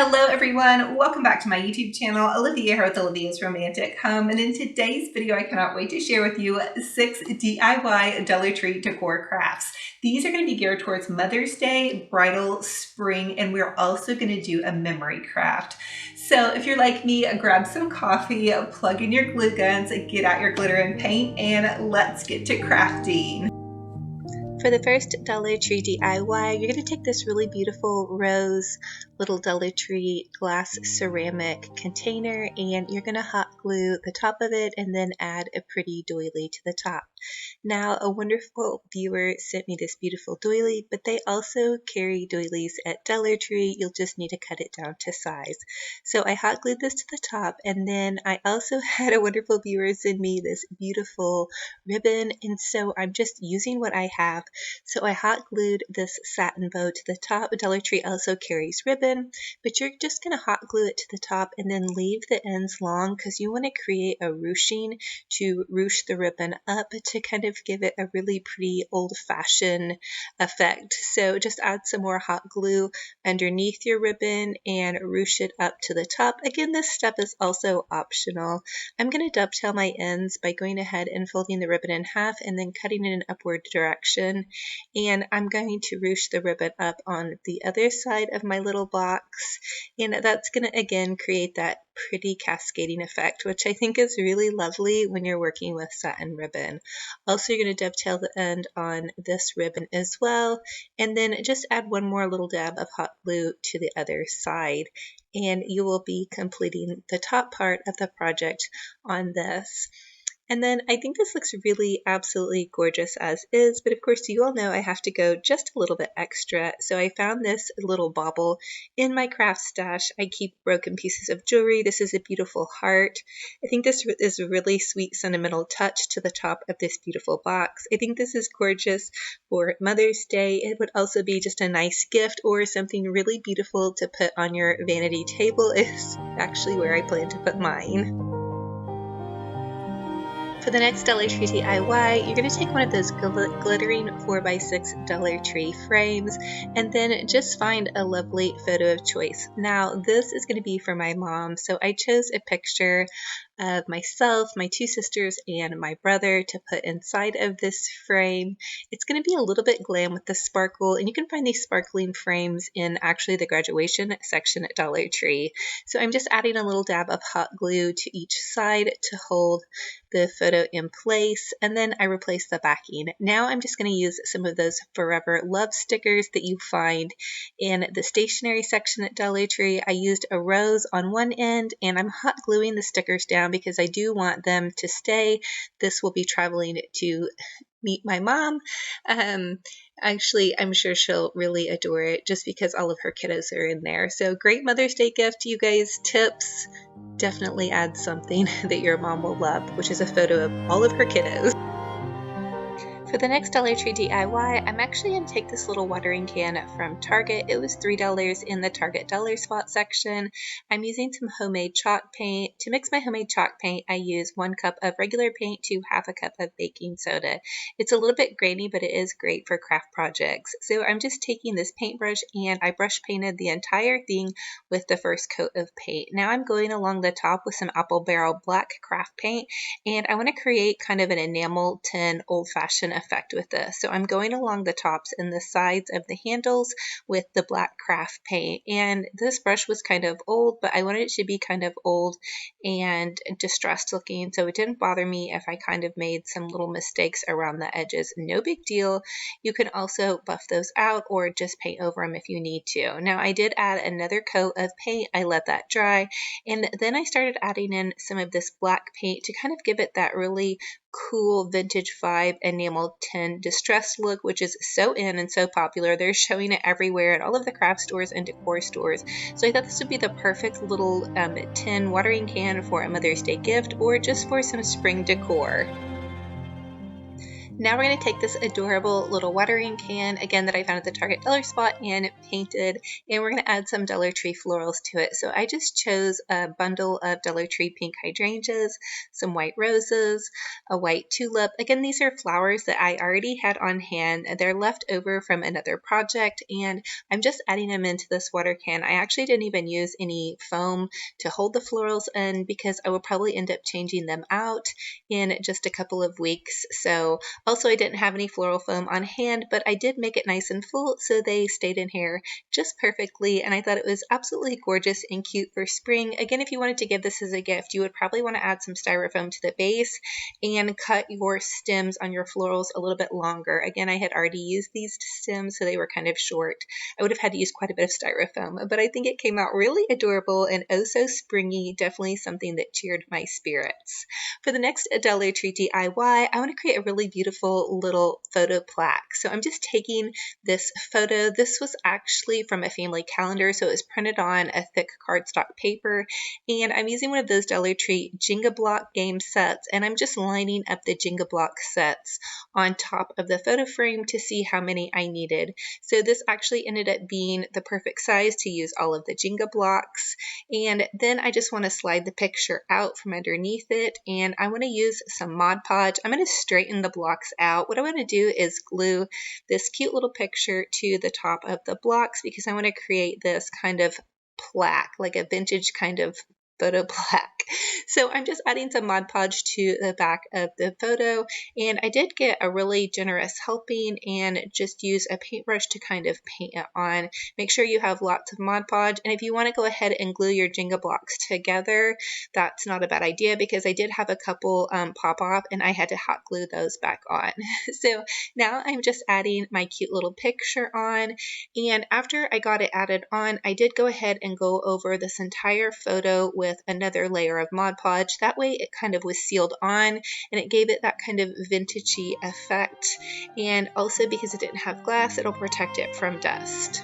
Hello everyone, welcome back to my YouTube channel, Olivia here with Olivia's Romantic Home, and in today's video I cannot wait to share with you 6 DIY Dellutri decor crafts. These are going to be geared towards Mother's Day, bridal, spring, and we're also going to do a memory craft. So if you're like me, grab some coffee, plug in your glue guns, get out your glitter and paint, and let's get to crafting. For the first Dellutri DIY, you're going to take this really beautiful rose little Dellutri glass ceramic container and you're going to hot glue the top of it and then add a pretty doily to the top. Now, a wonderful viewer sent me this beautiful doily, but they also carry doilies at Dellutri. You'll just need to cut it down to size. So I hot glued this to the top, and then I also had a wonderful viewer send me this beautiful ribbon, and so I'm just using what I have. So I hot glued this satin bow to the top. Dellutri also carries ribbon, but you're just going to hot glue it to the top and then leave the ends long because you want to create a ruching to ruche the ribbon up to kind of give it a really pretty old-fashioned effect. So just add some more hot glue underneath your ribbon and ruche it up to the top. Again, this step is also optional. I'm going to dovetail my ends by going ahead and folding the ribbon in half and then cutting in an upward direction. And I'm going to ruche the ribbon up on the other side of my little box. And that's going to again create that pretty cascading effect, which I think is really lovely when you're working with satin ribbon. Also, you're going to dovetail the end on this ribbon as well, and then just add one more little dab of hot glue to the other side, and you will be completing the top part of the project on this. And then I think this looks really absolutely gorgeous as is, but of course you all know I have to go just a little bit extra. So I found this little bauble in my craft stash. I keep broken pieces of jewelry. This is a beautiful heart. I think this is a really sweet sentimental touch to the top of this beautiful box. I think this is gorgeous for Mother's Day. It would also be just a nice gift or something really beautiful to put on your vanity table. Is actually where I plan to put mine. For the next Dellutri DIY, you're going to take one of those glittering 4x6 Dellutri frames and then just find a lovely photo of choice. Now, this is going to be for my mom, so I chose a picture of myself, my two sisters, and my brother to put inside of this frame. It's going to be a little bit glam with the sparkle, and you can find these sparkling frames in actually the graduation section at Dellutri. So I'm just adding a little dab of hot glue to each side to hold the photo in place, and then I replace the backing. Now I'm just going to use some of those Forever Love stickers that you find in the stationery section at Dellutri. I used a rose on one end, and I'm hot gluing the stickers down because I do want them to stay. This will be traveling to meet my mom. Actually, I'm sure she'll really adore it just because all of her kiddos are in there. So great Mother's Day gift, you guys. Tips, definitely add something that your mom will love, which is a photo of all of her kiddos. For the next Dellutri DIY, I'm actually going to take this little watering can from Target. It was $3 in the Target Dollar Spot section. I'm using some homemade chalk paint. To mix my homemade chalk paint, I use 1 cup of regular paint to half a cup of baking soda. It's a little bit grainy, but it is great for craft projects. So I'm just taking this paintbrush and I brush painted the entire thing with the first coat of paint. Now I'm going along the top with some Apple Barrel Black craft paint, and I want to create kind of an enamel tin old-fashioned effect with this. So I'm going along the tops and the sides of the handles with the black craft paint, and this brush was kind of old, but I wanted it to be kind of old and distressed looking, so it didn't bother me if I kind of made some little mistakes around the edges. No big deal. You can also buff those out or just paint over them if you need to. Now I did add another coat of paint. I let that dry, and then I started adding in some of this black paint to kind of give it that really cool vintage vibe enamel tin distressed look, which is so in and so popular. They're showing it everywhere at all of the craft stores and decor stores. So I thought this would be the perfect little tin watering can for a Mother's Day gift or just for some spring decor. Now we're going to take this adorable little watering can, again, that I found at the Target dollar spot and painted, and we're going to add some Dellutri florals to it. So I just chose a bundle of Dellutri pink hydrangeas, some white roses, a white tulip. Again, these are flowers that I already had on hand. They're left over from another project, and I'm just adding them into this water can. I actually didn't even use any foam to hold the florals in because I will probably end up changing them out in just a couple of weeks. So also, I didn't have any floral foam on hand, but I did make it nice and full, so they stayed in here just perfectly, and I thought it was absolutely gorgeous and cute for spring. Again, if you wanted to give this as a gift, you would probably want to add some styrofoam to the base and cut your stems on your florals a little bit longer. Again, I had already used these stems, so they were kind of short. I would have had to use quite a bit of styrofoam, but I think it came out really adorable and oh so springy, definitely something that cheered my spirits. For the next Dellutri DIY, I want to create a really beautiful little photo plaque. So I'm just taking this photo. This was actually from a family calendar, so it was printed on a thick cardstock paper, and I'm using one of those Dellutri Jenga block game sets, and I'm just lining up the Jenga block sets on top of the photo frame to see how many I needed. So this actually ended up being the perfect size to use all of the Jenga blocks, and then I just want to slide the picture out from underneath it, and I want to use some Mod Podge. I'm going to straighten the blocks out. What I want to do is glue this cute little picture to the top of the blocks because I want to create this kind of plaque, like a vintage kind of photo plaque. So I'm just adding some Mod Podge to the back of the photo, and I did get a really generous helping and just use a paintbrush to kind of paint it on. Make sure you have lots of Mod Podge, and if you want to go ahead and glue your Jenga blocks together, that's not a bad idea because I did have a couple pop off and I had to hot glue those back on. So now I'm just adding my cute little picture on, and after I got it added on, I did go ahead and go over this entire photo with another layer of Mod Podge. That way it kind of was sealed on and it gave it that kind of vintagey effect, and also because it didn't have glass, it'll protect it from dust.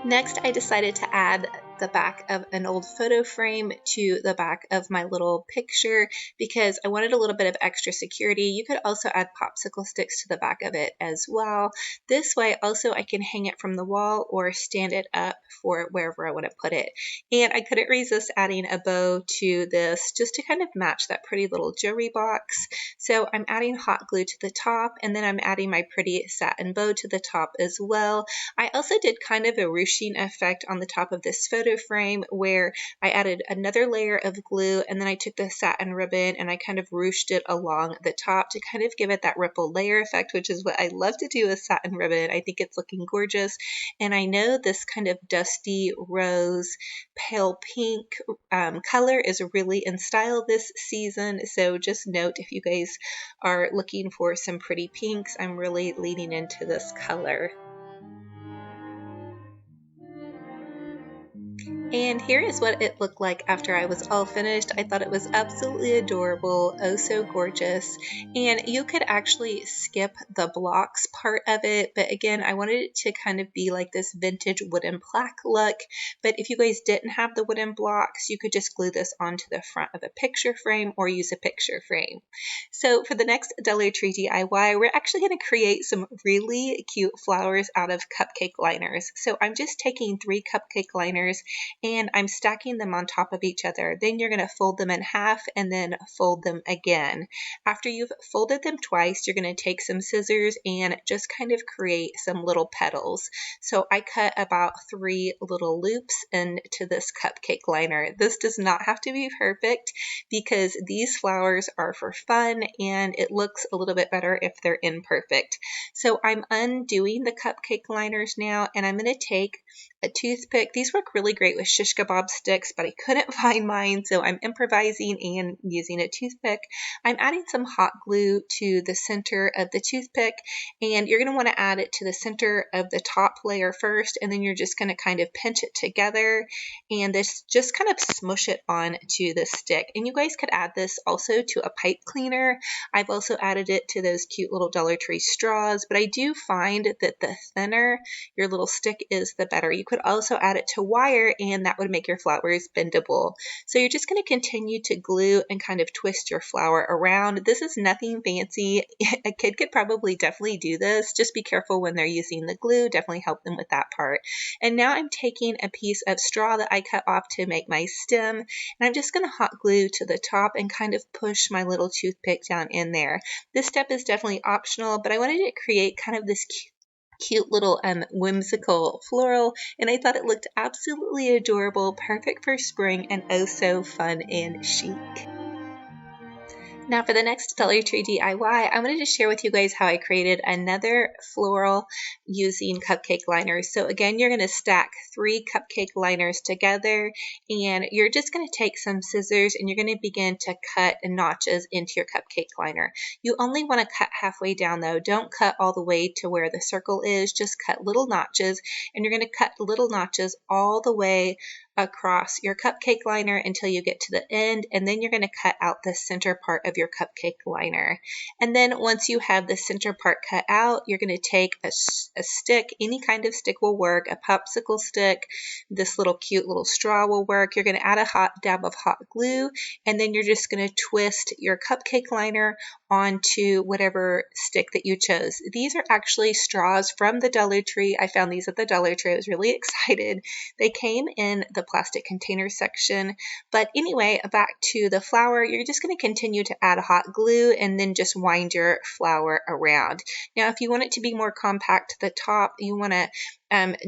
Next, I decided to add the back of an old photo frame to the back of my little picture because I wanted a little bit of extra security. You could also add popsicle sticks to the back of it as well. This way also I can hang it from the wall or stand it up for wherever I want to put it. And I couldn't resist adding a bow to this just to kind of match that pretty little jewelry box. So I'm adding hot glue to the top, and then I'm adding my pretty satin bow to the top as well. I also did kind of a ruching effect on the top of this photo frame where I added another layer of glue, and then I took the satin ribbon and I kind of ruched it along the top to kind of give it that ripple layer effect, which is what I love to do with satin ribbon. I think it's looking gorgeous, and I know this kind of dusty rose pale pink color is really in style this season, so just note if you guys are looking for some pretty pinks, I'm really leaning into this color. And here is what it looked like after I was all finished. I thought it was absolutely adorable, oh so gorgeous. And you could actually skip the blocks part of it, but again, I wanted it to kind of be like this vintage wooden plaque look. But if you guys didn't have the wooden blocks, you could just glue this onto the front of a picture frame or use a picture frame. So for the next Dellutri DIY, we're actually going to create some really cute flowers out of cupcake liners. So I'm just taking 3 cupcake liners and I'm stacking them on top of each other. Then you're going to fold them in half and then fold them again. After you've folded them twice, you're going to take some scissors and just kind of create some little petals. So I cut about 3 little loops into this cupcake liner. This does not have to be perfect because these flowers are for fun and it looks a little bit better if they're imperfect. So I'm undoing the cupcake liners now, and I'm going to take a toothpick. These work really great with shish kebab sticks, but I couldn't find mine, so I'm improvising and using a toothpick. I'm adding some hot glue to the center of the toothpick, and you're going to want to add it to the center of the top layer first, and then you're just going to kind of pinch it together and this just kind of smush it on to the stick. And you guys could add this also to a pipe cleaner. I've also added it to those cute little Dellutri straws, but I do find that the thinner your little stick is, the better. You could could also add it to wire and that would make your flowers bendable. So you're just going to continue to glue and kind of twist your flower around. This is nothing fancy. A kid could probably definitely do this. Just be careful when they're using the glue. Definitely help them with that part. And now I'm taking a piece of straw that I cut off to make my stem, and I'm just going to hot glue to the top and kind of push my little toothpick down in there. This step is definitely optional, but I wanted to create kind of this cute little whimsical floral, and I thought it looked absolutely adorable, perfect for spring, and oh so fun and chic. Now for the next Dollar Tree DIY, I wanted to share with you guys how I created another floral using cupcake liners. So again, you're going to stack 3 cupcake liners together, and you're just going to take some scissors and you're going to begin to cut notches into your cupcake liner. You only want to cut halfway down though. Don't cut all the way to where the circle is. Just cut little notches, and you're going to cut little notches all the way across your cupcake liner until you get to the end, and then you're going to cut out the center part of your cupcake liner. And then once you have the center part cut out, you're going to take a stick. Any kind of stick will work. A popsicle stick, this little cute little straw will work. You're going to add a hot dab of hot glue, and then you're just going to twist your cupcake liner onto whatever stick that you chose. These are actually straws from the Dellutri. I found these at the Dellutri. I was really excited. They came in the plastic container section. But anyway, back to the flower, you're just going to continue to add hot glue and then just wind your flower around. Now, if you want it to be more compact to the top, you want to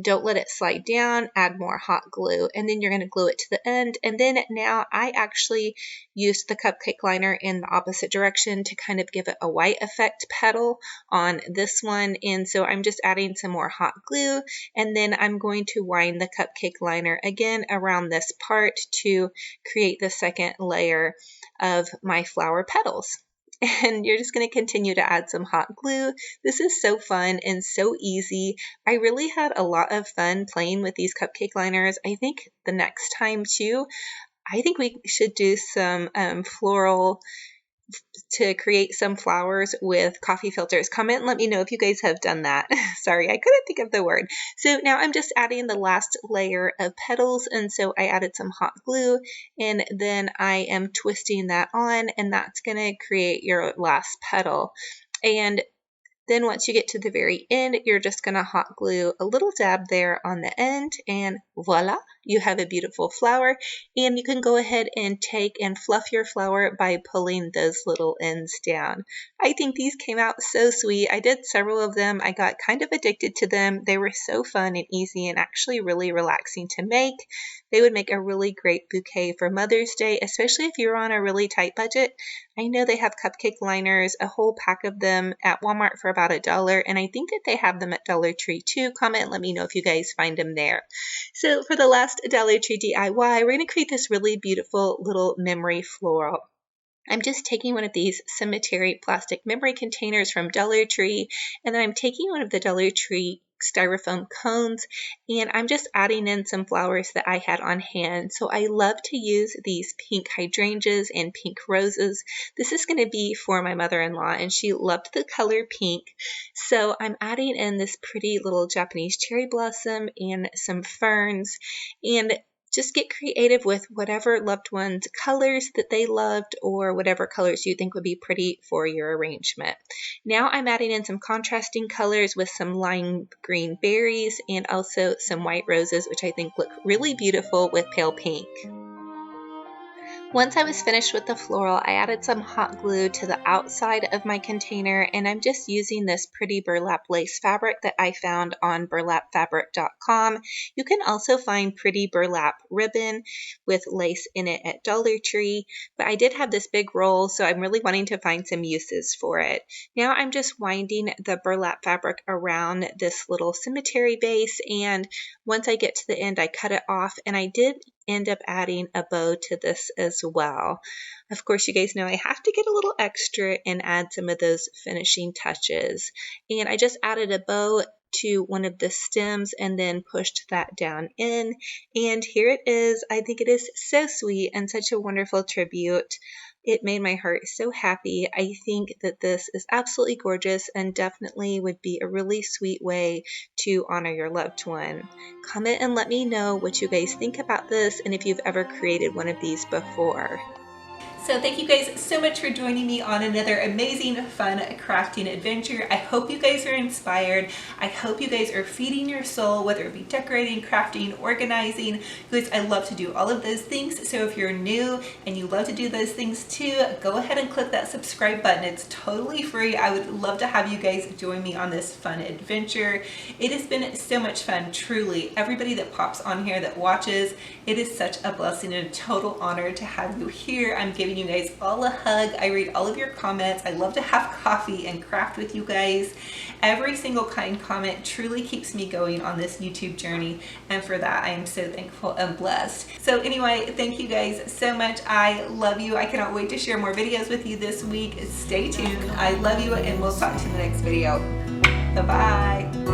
don't let it slide down, add more hot glue, and then you're going to glue it to the end. And then now I actually used the cupcake liner in the opposite direction to kind of give it a white effect petal on this one. And so I'm just adding some more hot glue, and then I'm going to wind the cupcake liner again around this part to create the second layer of my flower petals. And you're just going to continue to add some hot glue. This is so fun and so easy. I really had a lot of fun playing with these cupcake liners. I think the next time too, I think we should do some floral to create some flowers with coffee filters. Comment and let me know if you guys have done that. Sorry, I couldn't think of the word. So now I'm just adding the last layer of petals, and so I added some hot glue, and then I am twisting that on, and that's going to create your last petal. And then once you get to the very end, you're just going to hot glue a little dab there on the end, and voila, you have a beautiful flower. And you can go ahead and take and fluff your flower by pulling those little ends down. I think these came out so sweet. I did several of them. I got kind of addicted to them. They were so fun and easy and actually really relaxing to make. They would make a really great bouquet for Mother's Day, especially if you're on a really tight budget. I know they have cupcake liners, a whole pack of them at Walmart for about $1, and I think that they have them at Dollar Tree too. Comment and let me know if you guys find them there. So for the last Dollar Tree DIY, we're going to create this really beautiful little memory floral. I'm just taking one of these cemetery plastic memory containers from Dollar Tree, and then I'm taking one of the Dollar Tree styrofoam cones, and I'm just adding in some flowers that I had on hand. So I love to use these pink hydrangeas and pink roses. This is going to be for my mother-in-law, and she loved the color pink. So I'm adding in this pretty little Japanese cherry blossom and some ferns, and just get creative with whatever loved one's colors that they loved, or whatever colors you think would be pretty for your arrangement. Now I'm adding in some contrasting colors with some lime green berries and also some white roses, which I think look really beautiful with pale pink. Once I was finished with the floral, I added some hot glue to the outside of my container, and I'm just using this pretty burlap lace fabric that I found on burlapfabric.com. You can also find pretty burlap ribbon with lace in it at Dollar Tree, but I did have this big roll, so I'm really wanting to find some uses for it. Now I'm just winding the burlap fabric around this little cemetery base, and once I get to the end, I cut it off, and I did end up adding a bow to this as well. Of course, you guys know I have to get a little extra and add some of those finishing touches. And I just added a bow to one of the stems and then pushed that down in. And here it is. I think it is so sweet and such a wonderful tribute It made my heart so happy. I think that this is absolutely gorgeous and definitely would be a really sweet way to honor your loved one. Comment and let me know what you guys think about this and if you've ever created one of these before. So thank you guys so much for joining me on another amazing, fun crafting adventure. I hope you guys are inspired. I hope you guys are feeding your soul, whether it be decorating, crafting, organizing, because I love to do all of those things. So if you're new and you love to do those things too, go ahead and click that subscribe button. It's totally free. I would love to have you guys join me on this fun adventure. It has been so much fun, truly. Everybody that pops on here that watches, it is such a blessing and a total honor to have you here. I'm giving you guys all a hug. I read all of your comments. I love to have coffee and craft with you guys. Every single kind comment truly keeps me going on this YouTube journey, and for that I am so thankful and blessed. So anyway, thank you guys so much. I love you. I cannot wait to share more videos with you this week. Stay tuned. I love you, and we'll talk to you in the next video. Bye-bye.